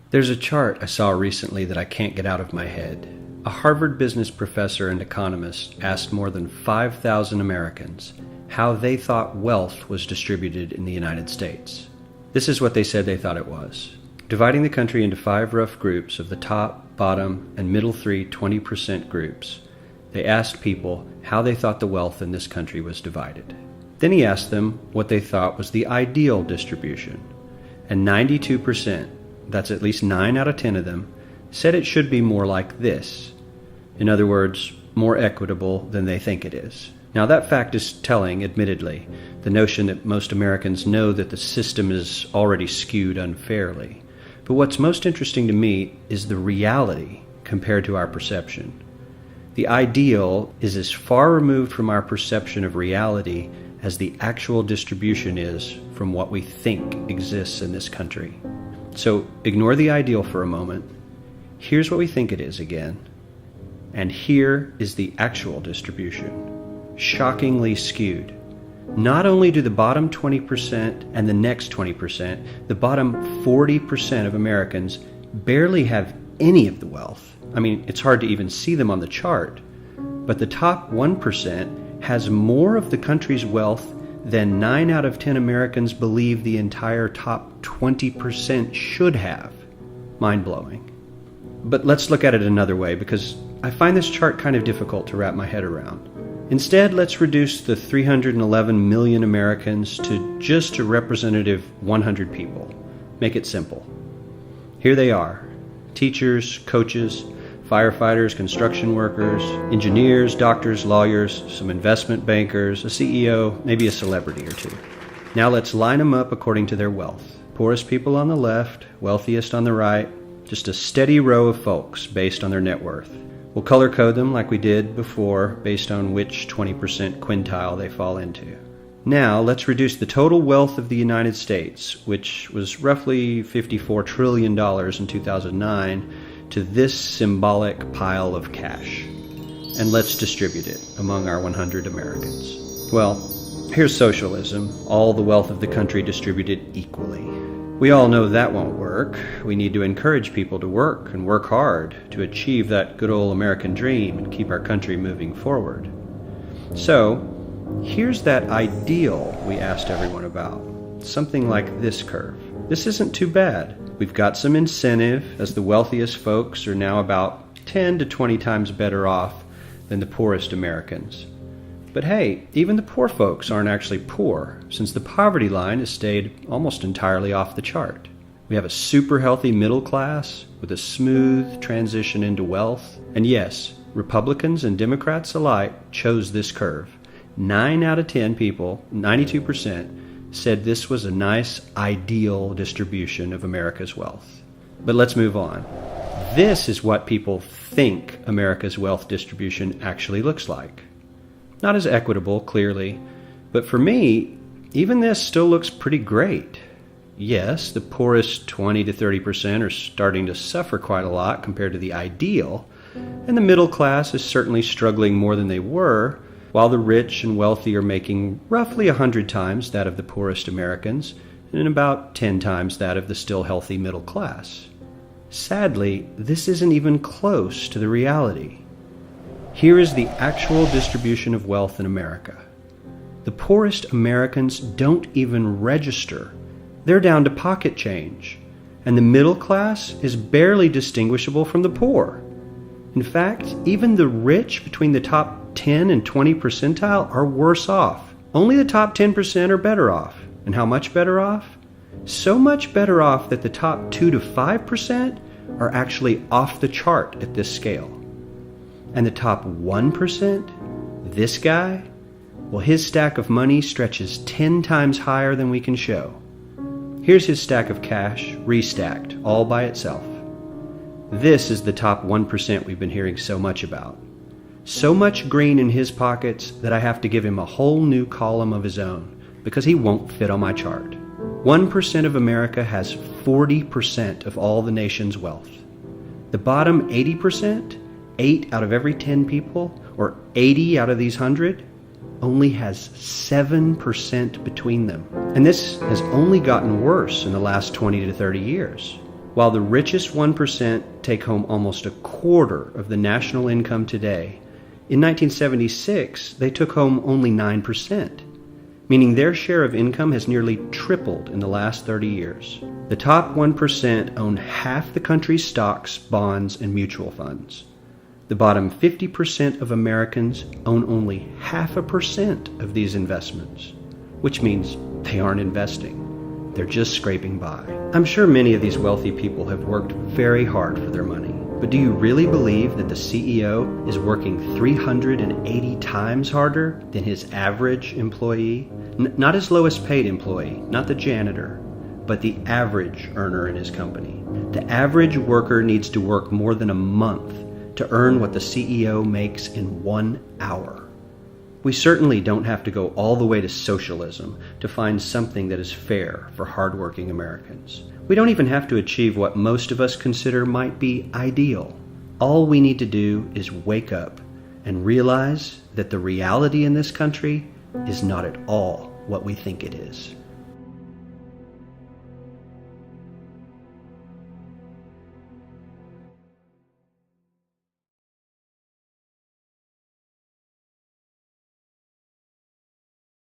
There's a chart I saw recently that I can't get out of my head. A Harvard business professor and economist asked more than 5,000 Americans how they thought wealth was distributed in the United States. This is what they said they thought it was. Dividing the country into 5 rough groups of the top, bottom, and middle 20% groups, they asked people how they thought the wealth in this country was divided. Then he asked them what they thought was the ideal distribution. And 92%, that's at least 9 out of 10 of them, said it should be more like this. In other words, more equitable than they think it is. Now that fact is telling, admittedly, the notion that most Americans know that the system is already skewed unfairly. But what's most interesting to me is the reality compared to our perception. The ideal is as far removed from our perception of reality as the actual distribution is from what we think exists in this country. So ignore the ideal for a moment. Here's what we think it is again. And here is the actual distribution. Shockingly skewed. Not only do the bottom 20% and the next 20%, the bottom 40% of Americans barely have any of the wealth. I mean, it's hard to even see them on the chart. But the top 1% has more of the country's wealth than 9 out of 10 Americans believe the entire top 20% should have. Mind-blowing. But let's look at it another way, because I find this chart kind of difficult to wrap my head around. Instead, let's reduce the 311 million Americans to just a representative 100 people. Make it simple. Here they are: teachers, coaches, firefighters, construction workers, engineers, doctors, lawyers, some investment bankers, a CEO, maybe a celebrity or two. Now let's line them up according to their wealth. Poorest people on the left, wealthiest on the right, just a steady row of folks based on their net worth. We'll color code them like we did before based on which 20% quintile they fall into. Now let's reduce the total wealth of the United States, which was roughly $54 trillion in 2009, to this symbolic pile of cash. And let's distribute it among our 100 Americans. Well, here's socialism, all the wealth of the country distributed equally. We all know that won't work. We need to encourage people to work and work hard to achieve that good old American dream and keep our country moving forward. So, here's that ideal we asked everyone about. Something like this curve. This isn't too bad. We've got some incentive, as the wealthiest folks are now about 10 to 20 times better off than the poorest Americans. But hey, even the poor folks aren't actually poor, since the poverty line has stayed almost entirely off the chart. We have a super healthy middle class with a smooth transition into wealth. And yes, Republicans and Democrats alike chose this curve. 9 out of 10 people, 92%, said this was a nice, ideal distribution of America's wealth. But let's move on. This is what people think America's wealth distribution actually looks like. Not as equitable, clearly, but for me, even this still looks pretty great. Yes, the poorest 20 to 30% are starting to suffer quite a lot compared to the ideal, and the middle class is certainly struggling more than they were, while the rich and wealthy are making roughly 100 times that of the poorest Americans, and about 10 times that of the still healthy middle class. Sadly, this isn't even close to the reality. Here is the actual distribution of wealth in America. The poorest Americans don't even register. They're down to pocket change. And the middle class is barely distinguishable from the poor. In fact, even the rich between the top 10 and 20 percentile are worse off. Only the top 10% are better off. And how much better off? So much better off that the top 2 to 5% are actually off the chart at this scale. And the top 1%, this guy, well, his stack of money stretches 10 times higher than we can show. Here's his stack of cash, restacked, all by itself. This is the top 1% we've been hearing so much about. So much green in his pockets that I have to give him a whole new column of his own, because he won't fit on my chart. 1% of America has 40% of all the nation's wealth. The bottom 80%, 8 out of every 10 people, or 80 out of these 100, only has 7% between them. And this has only gotten worse in the last 20 to 30 years. While the richest 1% take home almost a quarter of the national income today, in 1976 they took home only 9%, meaning their share of income has nearly tripled in the last 30 years. The top 1% own half the country's stocks, bonds, and mutual funds. The bottom 50% of Americans own only 0.5% of these investments, which means they aren't investing. They're just scraping by. I'm sure many of these wealthy people have worked very hard for their money, but do you really believe that the CEO is working 380 times harder than his average employee? Not his lowest paid employee, not the janitor, but the average earner in his company. The average worker needs to work more than a month to earn what the CEO makes in 1 hour. We certainly don't have to go all the way to socialism to find something that is fair for hardworking Americans. We don't even have to achieve what most of us consider might be ideal. All we need to do is wake up and realize that the reality in this country is not at all what we think it is.